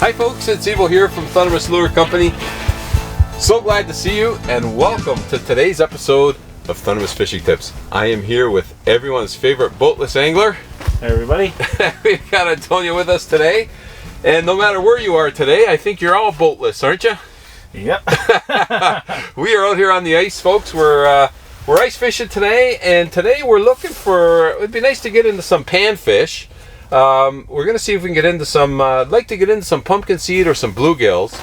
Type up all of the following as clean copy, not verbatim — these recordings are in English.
Hi folks, it's Evil here from Thundermist Lure Company. So glad to see you and welcome to today's episode of Thundermist Fishing Tips. I am here with everyone's favorite boatless angler. Hey everybody. We've got Antonio with us today. And no matter where you are today, I think you're all boatless, aren't you? Yep. We are out here on the ice, folks. We're ice fishing today, and today we're looking for, it would be nice to get into some panfish. We're going to see if we can get into some, I'd like to get into some pumpkin seed or some bluegills.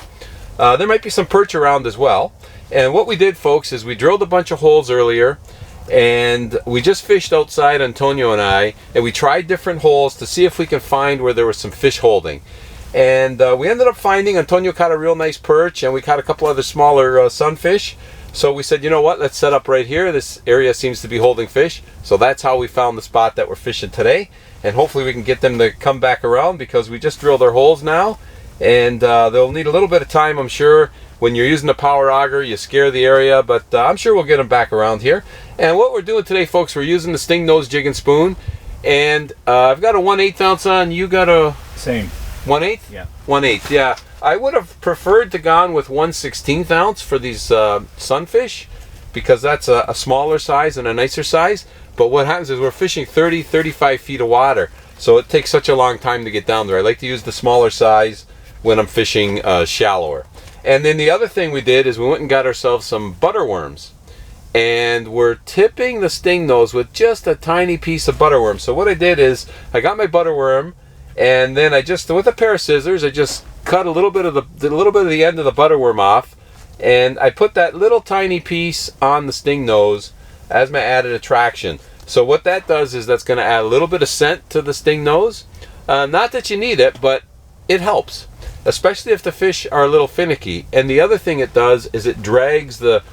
There might be some perch around as well. And what we did, folks, is we drilled a bunch of holes earlier, and we just fished outside, Antonio and I, and we tried different holes to see if we can find where there was some fish holding. And we ended up finding, Antonio caught a real nice perch, and we caught a couple other smaller sunfish. So we said, you know what, let's set up right here. This area seems to be holding fish. So that's how we found the spot that we're fishing today. And hopefully we can get them to come back around, because we just drilled our holes now. And they'll need a little bit of time, I'm sure. When you're using a power auger, you scare the area, but I'm sure we'll get them back around here. And what we're doing today, folks, we're using the Stingnose Jigging Spoon. And I've got a 1/8 ounce on. You got a... Same. 1/8? Yeah. 1/8, yeah. I would have preferred to gone with 1/16 ounce for these sunfish, because that's a smaller size and a nicer size. But what happens is we're fishing 30-35 feet of water, so it takes such a long time to get down there. I like to use the smaller size when I'm fishing shallower. And then the other thing we did is we went and got ourselves some butterworms, and we're tipping the Stingnose with just a tiny piece of butterworm. So what I did is I got my butterworm, and then I just, with a pair of scissors, I just cut a little bit of the end of the butterworm off, and I put that little tiny piece on the Stingnose as my added attraction. So what that does is that's going to add a little bit of scent to the Stingnose. Not that you need it, but it helps, especially if the fish are a little finicky. And the other thing it does is it drags the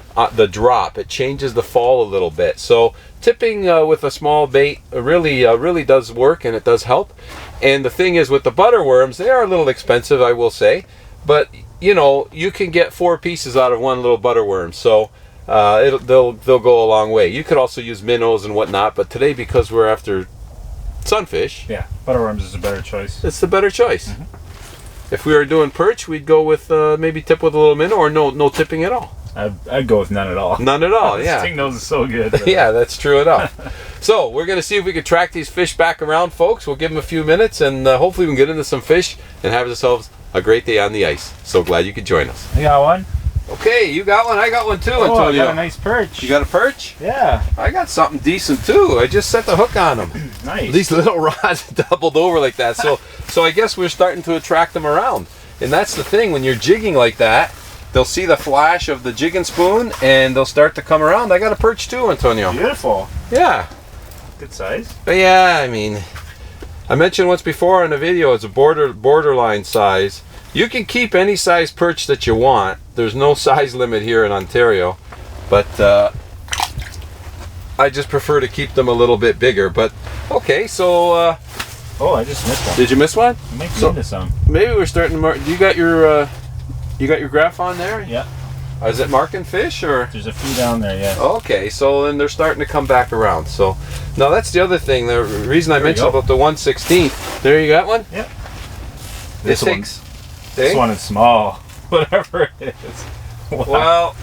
drop. It changes the fall a little bit. So tipping with a small bait really does work, and it does help. And the thing is, with the butterworms, they are a little expensive, I will say, but you know, you can get 4 pieces out of one little butterworm, so they'll go a long way. You could also use minnows and whatnot, but today, because we're after sunfish, yeah, butterworms is a better choice. It's the better choice. If we were doing perch, we'd go with maybe tip with a little minnow, or no tipping at all. I'd go with none at all. None at all, yeah. Stingnose is so good. Yeah, that's true enough. So we're going to see if we can track these fish back around, folks. We'll give them a few minutes, and hopefully we can get into some fish and have ourselves a great day on the ice. So glad you could join us. You got one? Okay, you got one. I got one too, Antonio. Oh, I got a nice perch. You got a perch? Yeah. I got something decent too. I just set the hook on them. Nice. These little rods doubled over like that. So I guess we're starting to attract them around. And that's the thing, when you're jigging like that, they'll see the flash of the jigging spoon and they'll start to come around. I got a perch too, Antonio. Beautiful. Yeah. Good size. But yeah, I mean, I mentioned once before in a video, it's a borderline size. You can keep any size perch that you want. There's no size limit here in Ontario, but I just prefer to keep them a little bit bigger. But okay, so oh, I just missed one. Did you miss one? Make me into some. Maybe we're starting to mark. You got your graph on there? Yeah. Is it marking fish, or? There's a few down there, yeah. Okay, so then they're starting to come back around. So now that's the other thing. The reason I mentioned about the 1/16. There, you got one? Yep. This one is small. Whatever it is. Wow. Well,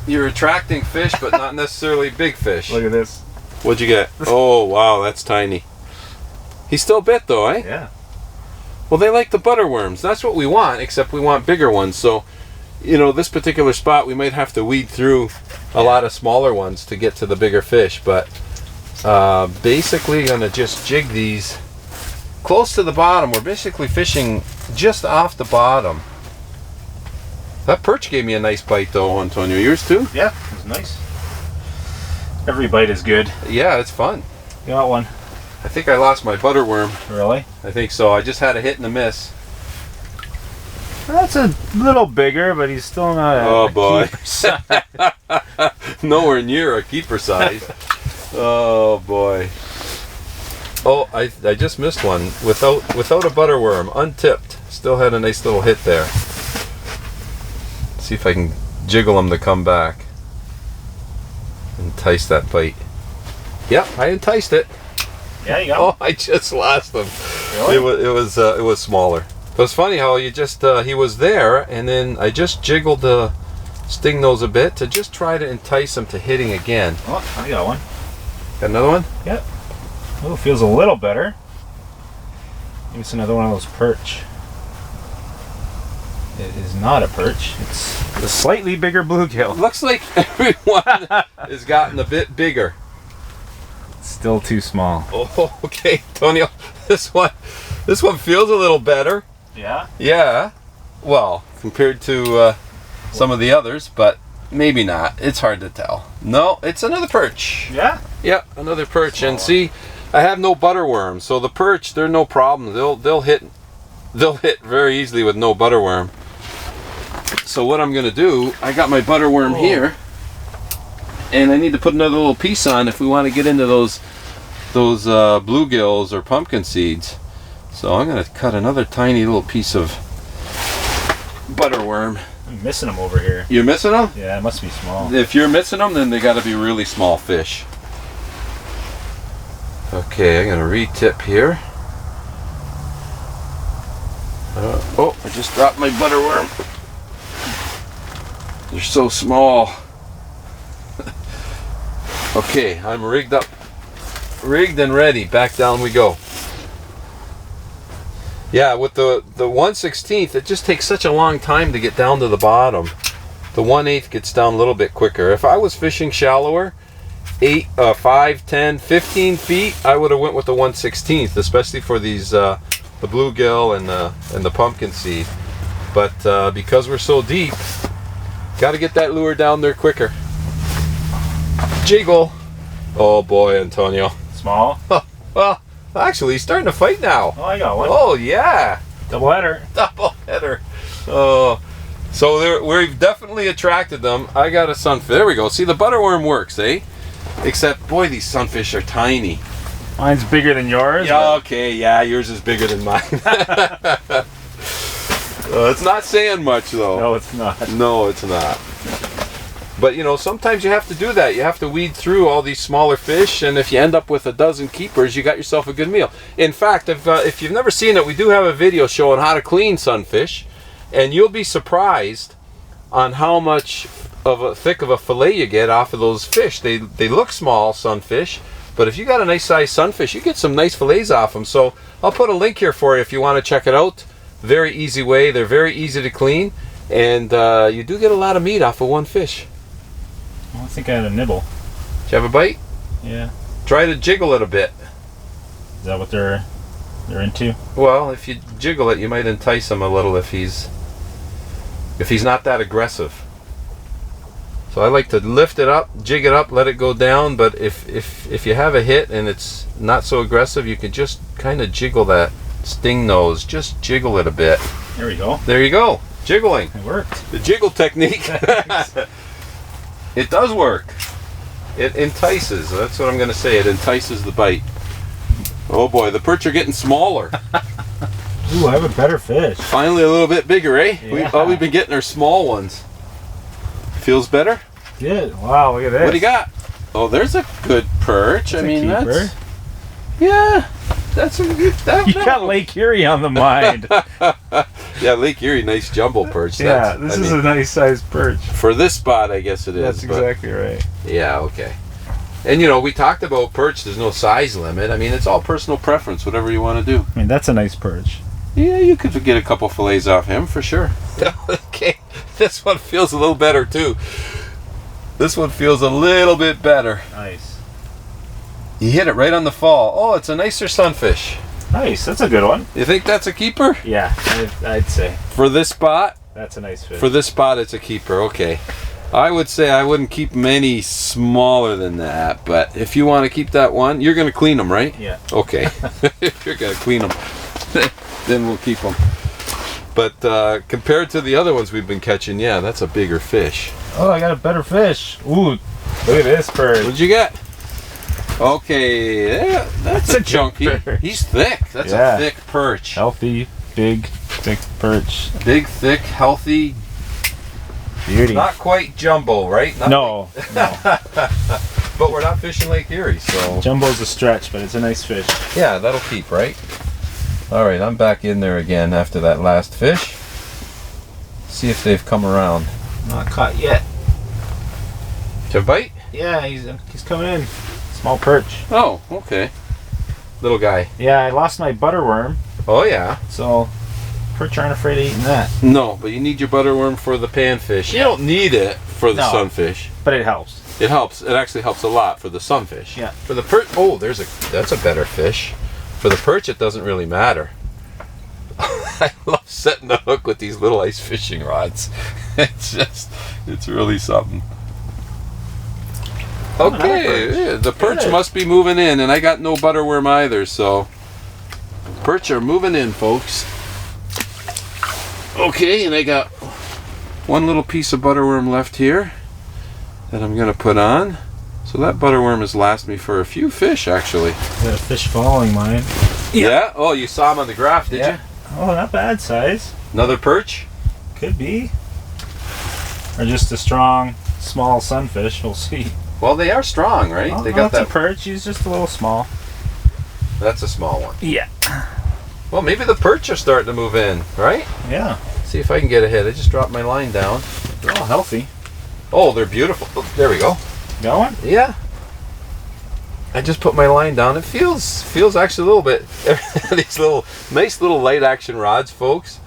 you're attracting fish, but not necessarily big fish. Look at this. What'd you get? Oh, wow, that's tiny. He's still bit though, eh? Yeah. Well, they like the butterworms. That's what we want, except we want bigger ones. So, you know, this particular spot, we might have to weed through a lot of smaller ones to get to the bigger fish. But basically, gonna just jig these close to the bottom. We're basically fishing just off the bottom. That perch gave me a nice bite though, Antonio. Yours too? Yeah, it was nice. Every bite is good. Yeah, it's fun. You got one. I think I lost my butterworm. Really? I think so. I just had a hit and a miss. That's a little bigger, but he's still not a boy. keeper size. Nowhere near a keeper size. Oh boy. Oh, I just missed one without a butterworm, untipped. Still had a nice little hit there. See if I can jiggle him to come back. Entice that bite. Yep, I enticed it. Yeah, you got Oh, I just lost him. Really? It was smaller. It was funny how you just he was there, and then I just jiggled the Stingnose a bit to just try to entice him to hitting again. Oh, I got one. Got another one? Yep. Oh, feels a little better. Maybe it's another one of those perch. It is not a perch. It's a slightly bigger bluegill. Looks like everyone has gotten a bit bigger. Still too small. Oh, okay, Antonio. This one feels a little better. Yeah? Yeah. Well, compared to some of the others, but maybe not. It's hard to tell. No, it's another perch. Yeah? Yeah, another perch. And see, I have no butterworm, so the perch, they're no problem. They'll hit very easily with no butterworm. So what I'm gonna do, I got my butterworm here, and I need to put another little piece on if we want to get into those bluegills or pumpkin seeds. So I'm gonna cut another tiny little piece of butterworm. I'm missing them over here. You're missing them? Yeah, it must be small. If you're missing them, then they got to be really small fish. Okay, I'm gonna re-tip here. Oh, I just dropped my butterworm. They're so small. Okay, I'm rigged and ready. Back down we go. Yeah, with the 1/16, it just takes such a long time to get down to the bottom. The 1/8 gets down a little bit quicker. If I was fishing shallower, 8, 5, 10, 15 feet, I would have went with the 1/16, especially for these the bluegill and the pumpkin seed. But because we're so deep, got to get that lure down there quicker. Jiggle. Oh boy, Antonio. Small? Well, actually, he's starting to fight now. Oh, I got one. Oh yeah. Double header. Double header. Oh. So we've definitely attracted them. I got a sunfish. There we go. See, the butterworm works, eh? Except, boy, these sunfish are tiny. Mine's bigger than yours. Yeah, okay, yeah, yours is bigger than mine. It's not saying much, though. No, it's not. No, it's not. But, you know, sometimes you have to do that. You have to weed through all these smaller fish, and if you end up with a dozen keepers, you got yourself a good meal. In fact, if you've never seen it, we do have a video showing how to clean sunfish, and you'll be surprised on how much of a thick of a fillet you get off of those fish. They look small, sunfish, but if you got a nice sized sunfish, you get some nice fillets off them. So I'll put a link here for you if you want to check it out. Very easy way. They're very easy to clean, and you do get a lot of meat off of one fish. Well, I think I had a nibble. Did you have a bite? Yeah. Try to jiggle it a bit. Is that what they're into? Well, if you jiggle it, you might entice him a little if he's not that aggressive. So I like to lift it up, jig it up, let it go down. But if you have a hit and it's not so aggressive, you can just kind of jiggle that Stingnose. Just jiggle it a bit. There we go. There you go. Jiggling. It worked. The jiggle technique. It does work. It entices. That's what I'm going to say. It entices the bite. Oh boy, the perch are getting smaller. Ooh, I have a better fish. Finally a little bit bigger, eh? Yeah. We've been getting our small ones. Feels better? Good. Wow, look at this. What do you got? Oh, there's a good perch. That's I mean, a keeper. that's... Yeah. That's a good... You got Lake Erie on the mind. Yeah, Lake Erie, nice jumbo perch. Yeah, this is a nice sized perch. For this spot, I guess it is. That's exactly right. Yeah, okay. And you know, we talked about perch, there's no size limit. I mean, it's all personal preference, whatever you want to do. I mean, that's a nice perch. Yeah, you could get a couple fillets off him, for sure. Okay, this one feels a little better, too. This one feels a little bit better. Nice. You hit it right on the fall. Oh, it's a nicer sunfish. Nice, that's a good one. You think that's a keeper? Yeah, I'd say. For this spot? That's a nice fish. For this spot, it's a keeper, okay. I would say I wouldn't keep them any smaller than that, but if you want to keep that one, you're going to clean them, right? Yeah. Okay. If you're going to clean them, then we'll keep them. But compared to the other ones we've been catching, yeah, that's a bigger fish. Oh, I got a better fish. Ooh, look at this perch. What'd you get? Okay, yeah, that's a chunky. He's thick. That's a thick perch. Healthy, big, thick perch. Big, thick, healthy. Beauty. Not quite jumbo, right? No. But we're not fishing Lake Erie, so... Jumbo's a stretch, but it's a nice fish. Yeah, that'll keep, right? All right, I'm back in there again after that last fish. See if they've come around. Not caught yet. To bite? Yeah, he's coming in. Small perch. Oh, okay. Little guy. Yeah, I lost my butterworm, Oh yeah. so perch aren't afraid of eating that. No, but you need your butterworm for the panfish. You don't need it for the No. sunfish. But it helps. It helps. It actually helps a lot for the sunfish. Yeah. For the perch, oh, that's a better fish. For the perch, it doesn't really matter. I love setting the hook with these little ice fishing rods. It's really something. Okay, yeah, the perch Good. must be moving in, and I got no butterworm either, so perch are moving in, folks. Okay, and I got one little piece of butterworm left here that I'm gonna put on. So that butterworm has lasted me for a few fish, actually. Got a fish following mine. Yeah? Oh, you saw him on the graph, did you? Oh, not bad size. Another perch? Could be. Or just a strong, small sunfish. We'll see. Well, they are strong, right? Oh, They got that's that. a perch. He's just a little small. That's a small one. Yeah. Well, maybe the perch are starting to move in, right? Yeah. See if I can get a hit. I just dropped my line down. They're all healthy. Oh, they're beautiful. Oh, there we go. Got one? Yeah. I just put my line down. It feels actually a little bit. These little nice little light action rods, folks.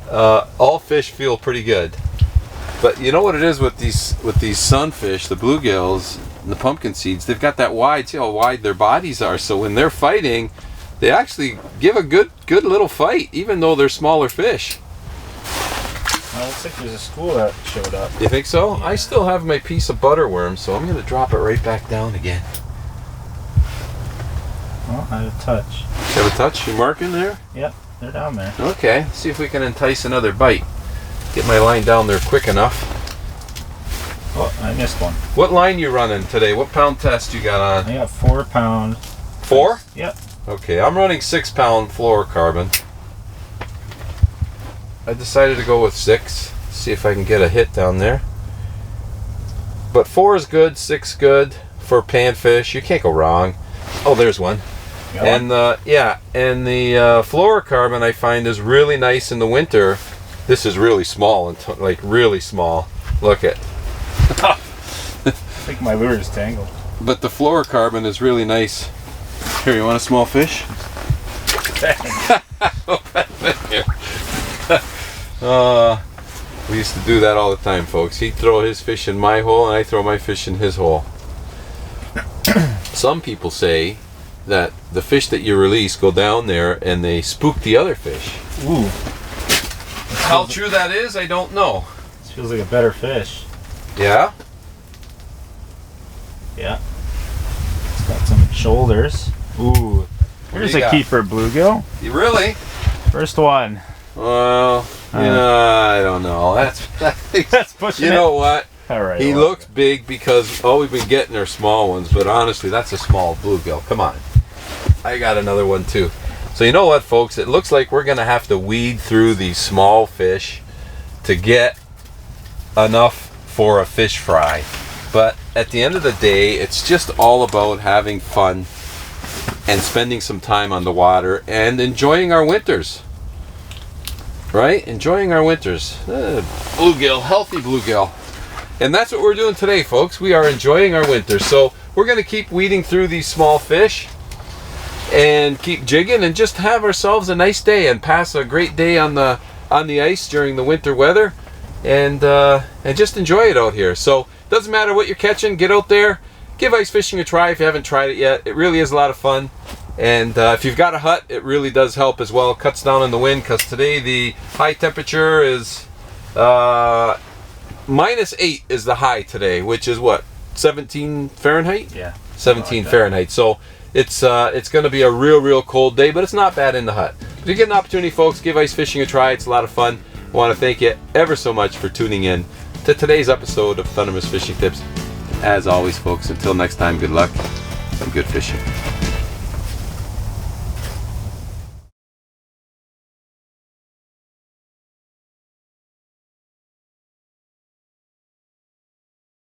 All fish feel pretty good. But you know what it is with these sunfish, the bluegills, and the pumpkin seeds? They've got that wide. See how wide their bodies are. So when they're fighting, they actually give a good little fight, even though they're smaller fish. Well, looks like there's a school that showed up. You think so? Yeah. I still have my piece of butterworm, so I'm going to drop it right back down again. Well, I have a touch. You have a touch? You marking there? Yep, they're down there. Okay, see if we can entice another bite. Get my line down there quick enough. Oh, I missed one. What line you running today? What pound test you got on? I got 4 pound. 4? Yep. Okay, I'm running 6 pound fluorocarbon. I decided to go with 6. See if I can get a hit down there. But 4 is good, 6 good for panfish. You can't go wrong. Oh, there's one. Got And one? and the fluorocarbon I find is really nice in the winter. This is really small, and like really small. Look at. I think my lure is tangled. But the fluorocarbon is really nice. Here, you want a small fish? We used to do that all the time, folks. He'd throw his fish in my hole, and I throw my fish in his hole. Some people say that the fish that you release go down there and they spook the other fish. Ooh. How true that is, I don't know. This feels like a better fish. Yeah? Yeah. It's got some shoulders. Ooh. What Here's do you a got? keeper bluegill. You really? First one. Well, I don't know. That's pushing You it. know what? All right. He well, looks big because all we've been getting are small ones, but honestly, that's a small bluegill. Come on. I got another one too. So you know what, folks? It looks like we're going to have to weed through these small fish to get enough for a fish fry. But at the end of the day, it's just all about having fun and spending some time on the water and enjoying our winters. Right? Enjoying our winters. Bluegill, healthy bluegill. And that's what we're doing today, folks. We are enjoying our winters. So we're going to keep weeding through these small fish and keep jigging and just have ourselves a nice day and pass a great day on the ice during the winter weather and just enjoy it out here. So doesn't matter what you're catching, get out there, give ice fishing a try if you haven't tried it yet. It really is a lot of fun. And if you've got a hut, it really does help as well. It cuts down on the wind because today the high temperature is -8 is the high today, which is what, 17 Fahrenheit? Yeah. 17 that. Fahrenheit. So it's going to be a real cold day, but it's not bad in the hut. If you get an opportunity, folks, give ice fishing a try. It's a lot of fun. I want to thank you ever so much for tuning in to today's episode of Thundermist Fishing Tips. As always, folks, until next time, good luck and good fishing.